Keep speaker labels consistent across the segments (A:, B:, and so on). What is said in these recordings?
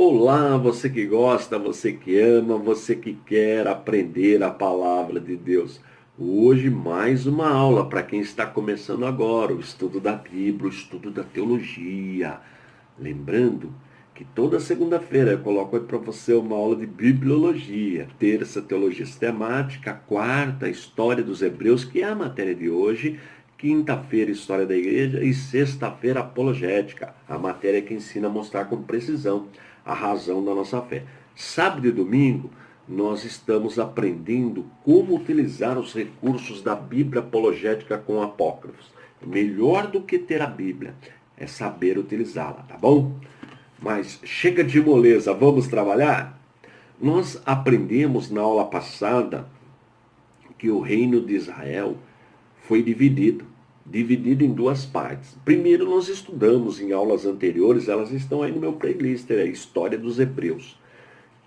A: Olá, você que gosta, você que ama, você que quer aprender a palavra de Deus. Hoje mais uma aula para quem está começando agora, o estudo da Bíblia, o estudo da teologia. Lembrando que toda segunda-feira eu coloco aí para você uma aula de bibliologia, terça teologia sistemática, quarta história dos hebreus, que é a matéria de hoje, quinta-feira história da igreja e sexta-feira apologética, a matéria que ensina a mostrar com precisão a razão da nossa fé. Sábado e domingo nós estamos aprendendo como utilizar os recursos da Bíblia apologética com apócrifos. Melhor do que ter a Bíblia é saber utilizá-la, tá bom? Mas chega de moleza, vamos trabalhar? Nós aprendemos na aula passada que o reino de Israel foi dividido em duas partes. Primeiro, nós estudamos em aulas anteriores, elas estão aí no meu playlist, é a História dos Hebreus,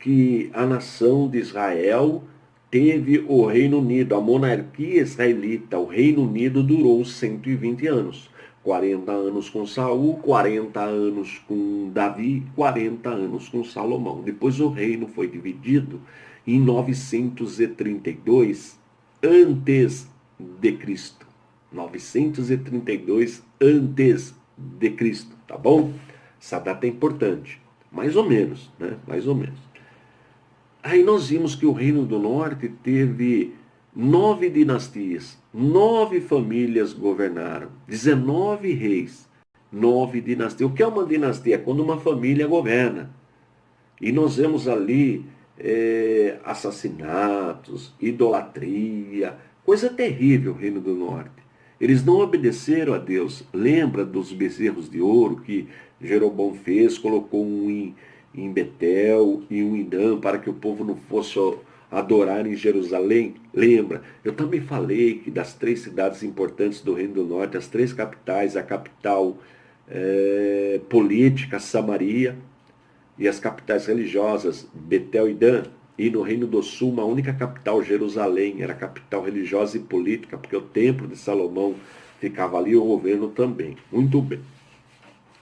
A: que a nação de Israel teve o Reino Unido, a monarquia israelita, o Reino Unido durou 120 anos. 40 anos com Saul, 40 anos com Davi, 40 anos com Salomão. Depois o reino foi dividido em 932 antes de Cristo. 932 antes de Cristo, tá bom? Essa data é importante. Mais ou menos, né? Mais ou menos. Aí nós vimos que o Reino do Norte teve 9 dinastias, 9 famílias governaram, 19 reis, 9 dinastias. O que é uma dinastia? É quando uma família governa. E nós vemos ali assassinatos, idolatria, coisa terrível o Reino do Norte. Eles não obedeceram a Deus. Lembra dos bezerros de ouro que Jeroboão fez, colocou um em Betel e um em Dan para que o povo não fosse adorar em Jerusalém? Lembra? Eu também falei que das 3 cidades importantes do Reino do Norte, as 3 capitais, a capital política, Samaria, e as capitais religiosas, Betel e Dan, e no Reino do Sul, uma única capital, Jerusalém, era a capital religiosa e política, porque o templo de Salomão ficava ali, o governo também. Muito bem.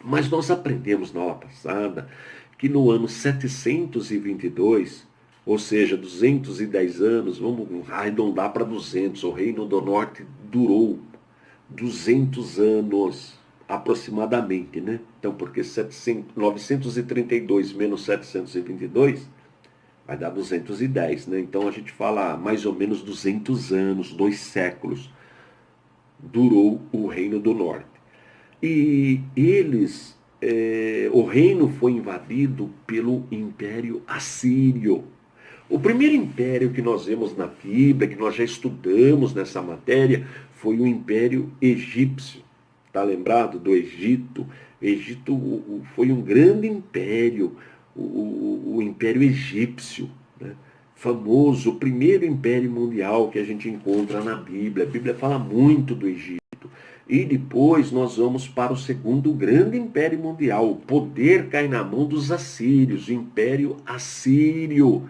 A: Mas nós aprendemos na aula passada que no ano 722, ou seja, 210 anos, vamos arredondar para 200, o Reino do Norte durou 200 anos aproximadamente, né? Então, porque 932 menos 722 vai dar 210, né? Então a gente fala mais ou menos 200 anos, 2 séculos durou o Reino do Norte. E o reino foi invadido pelo Império Assírio. O primeiro império que nós vemos na Bíblia, que nós já estudamos nessa matéria, foi o Império Egípcio. Está lembrado do Egito? O Egito foi um grande império, o Império Egípcio, né? Famoso, o primeiro império mundial que a gente encontra na Bíblia. A Bíblia fala muito do Egito. E depois nós vamos para o segundo grande império mundial. O poder cai na mão dos assírios, o Império Assírio,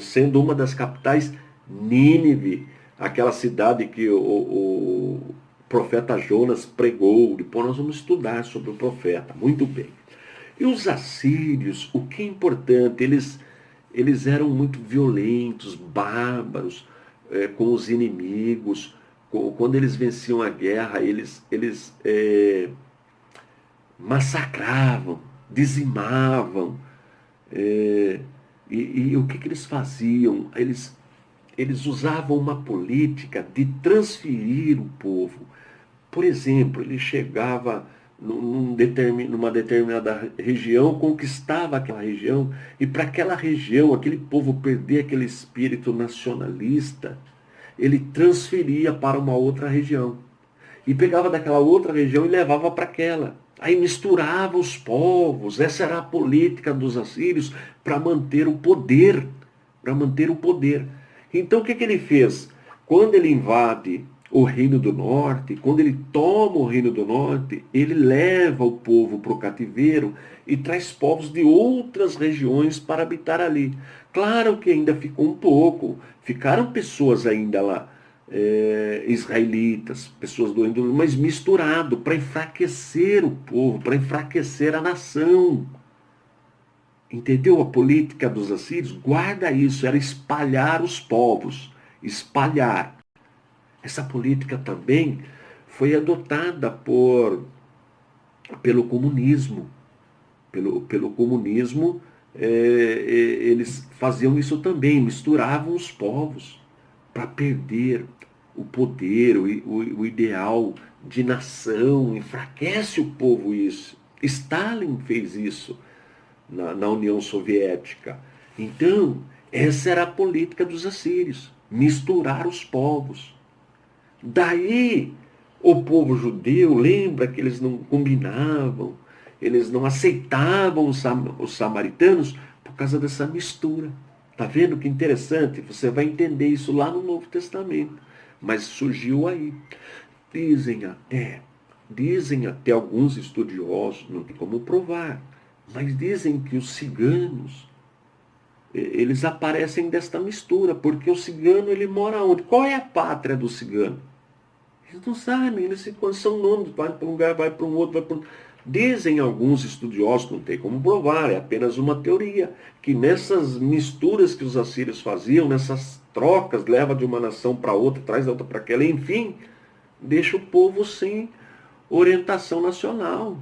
A: sendo uma das capitais Nínive, aquela cidade que o profeta Jonas pregou. Depois nós vamos estudar sobre o profeta, muito bem. E os assírios, o que é importante, eles eram muito violentos, bárbaros com os inimigos. Quando eles venciam a guerra, eles massacravam, dizimavam. E o que eles faziam? Eles usavam uma política de transferir o povo. Por exemplo, ele chegava numa determinada região, conquistava aquela região, e para aquela região, aquele povo perder aquele espírito nacionalista, ele transferia para uma outra região. E pegava daquela outra região e levava para aquela. Aí misturava os povos. Essa era a política dos assírios para manter o poder. Para manter o poder. Então o que ele fez? Quando ele invade o Reino do Norte, quando ele toma o Reino do Norte, ele leva o povo para o cativeiro e traz povos de outras regiões para habitar ali. Claro que ainda ficou um pouco, ficaram pessoas ainda lá, israelitas, pessoas do Reino do Norte, mas misturado para enfraquecer o povo, para enfraquecer a nação. Entendeu a política dos assírios? Guarda isso, era espalhar os povos, espalhar. Essa política também foi adotada pelo comunismo. Pelo comunismo, eles faziam isso também, misturavam os povos para perder o poder, o ideal de nação, enfraquece o povo isso. Stalin fez isso na União Soviética. Então, essa era a política dos assírios, misturar os povos. Daí, o povo judeu lembra que eles não combinavam, eles não aceitavam os samaritanos por causa dessa mistura. Tá vendo que interessante? Você vai entender isso lá no Novo Testamento. Mas surgiu aí. Dizem até alguns estudiosos, não tem como provar, mas dizem que os ciganos, eles aparecem desta mistura, porque o cigano, ele mora onde? Qual é a pátria do cigano? Eles não sabem, eles são nomes, vai para um lugar, vai para um outro, vai para um... Dizem alguns estudiosos, não tem como provar, é apenas uma teoria, que nessas misturas que os assírios faziam, nessas trocas, leva de uma nação para outra, traz da outra para aquela, enfim, deixa o povo sem orientação nacional.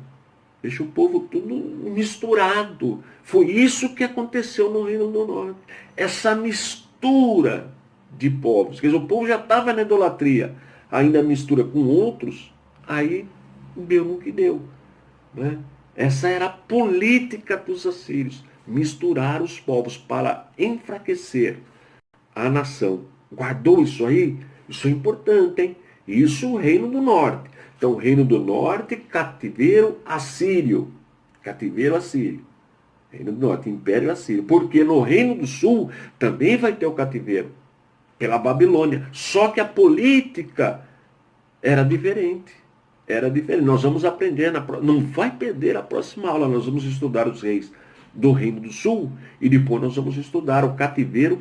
A: Deixa o povo tudo misturado. Foi isso que aconteceu no Reino do Norte. Essa mistura de povos. Quer dizer, o povo já estava na idolatria. Ainda mistura com outros, aí deu no que deu. Né? Essa era a política dos assírios. Misturar os povos para enfraquecer a nação. Guardou isso aí? Isso é importante, hein? Isso o Reino do Norte. Então, o Reino do Norte, cativeiro assírio. Cativeiro assírio. Reino do Norte, Império Assírio. Porque no Reino do Sul também vai ter o cativeiro. Pela Babilônia. Só que a política era diferente. Era diferente. Nós vamos aprender. Não vai perder a próxima aula. Nós vamos estudar os reis do Reino do Sul. E depois nós vamos estudar o cativeiro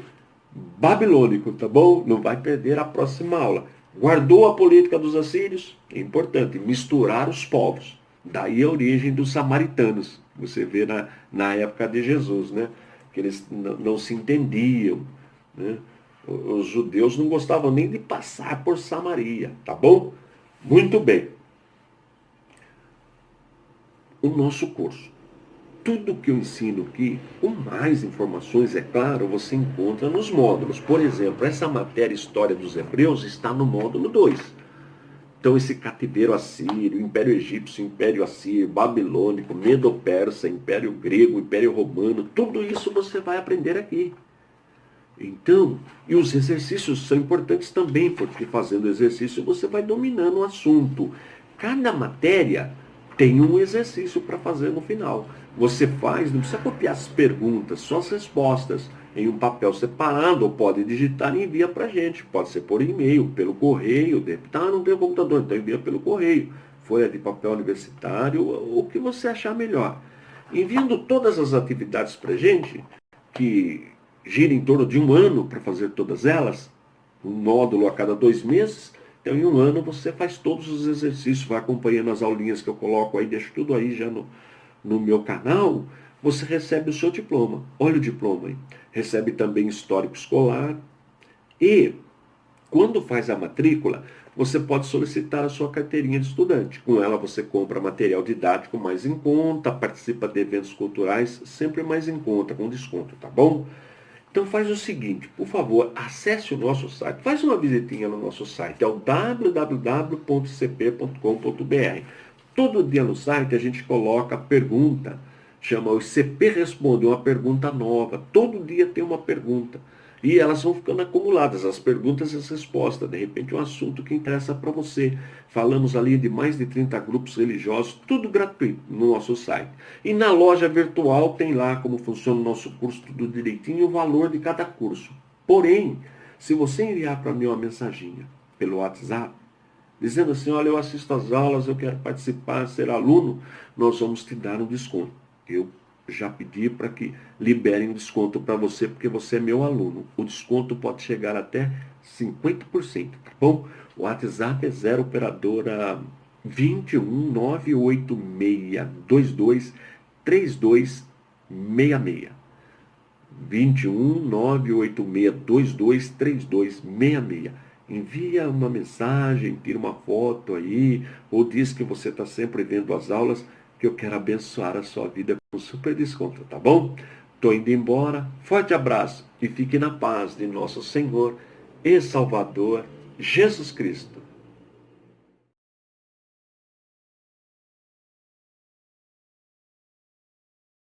A: babilônico, tá bom? Não vai perder a próxima aula. Guardou a política dos assírios? É importante, misturar os povos. Daí a origem dos samaritanos. Você vê na época de Jesus, né? Que eles não se entendiam, né? Os judeus não gostavam nem de passar por Samaria, tá bom? Muito bem. O nosso curso. Tudo que eu ensino aqui, com mais informações, é claro, você encontra nos módulos. Por exemplo, essa matéria História dos Hebreus está no módulo 2. Então, esse cativeiro assírio, Império Egípcio, Império Assírio, Babilônico, Medo-Persa, Império Grego, Império Romano, tudo isso você vai aprender aqui. Então, e os exercícios são importantes também, porque fazendo exercício você vai dominando o assunto. Cada matéria tem um exercício para fazer no final. Você faz, não precisa copiar as perguntas, só as respostas em um papel separado, ou pode digitar e envia para a gente. Pode ser por e-mail, pelo correio, não tem computador, então envia pelo correio, folha de papel universitário, o que você achar melhor. Enviando todas as atividades para a gente, que gira em torno de um ano para fazer todas elas, um módulo a cada 2 meses. Então, em um ano, você faz todos os exercícios, vai acompanhando as aulinhas que eu coloco aí, deixo tudo aí já no meu canal. Você recebe o seu diploma. Olha o diploma aí. Recebe também histórico escolar. E, quando faz a matrícula, você pode solicitar a sua carteirinha de estudante. Com ela, você compra material didático mais em conta, participa de eventos culturais, sempre mais em conta, com desconto, tá bom? Então faz o seguinte, por favor, acesse o nosso site, faz uma visitinha no nosso site, é o www.cp.com.br. Todo dia no site a gente coloca a pergunta, chama o CP Responde, uma pergunta nova. Todo dia tem uma pergunta. E elas vão ficando acumuladas, as perguntas e as respostas. De repente, um assunto que interessa para você. Falamos ali de mais de 30 grupos religiosos, tudo gratuito no nosso site. E na loja virtual tem lá como funciona o nosso curso, tudo direitinho, e o valor de cada curso. Porém, se você enviar para mim uma mensaginha pelo WhatsApp, dizendo assim, olha, eu assisto às aulas, eu quero participar, ser aluno, nós vamos te dar um desconto. Eu já pedi para que liberem um desconto para você, porque você é meu aluno. O desconto pode chegar até 50%, tá bom? O WhatsApp é 0 operadora 21 986 22 32 21 98622 3266. Envia uma mensagem, tira uma foto aí, ou diz que você está sempre vendo as aulas, que eu quero abençoar a sua vida com super desconto, tá bom? Estou indo embora, forte abraço e fique na paz de nosso Senhor e Salvador Jesus Cristo.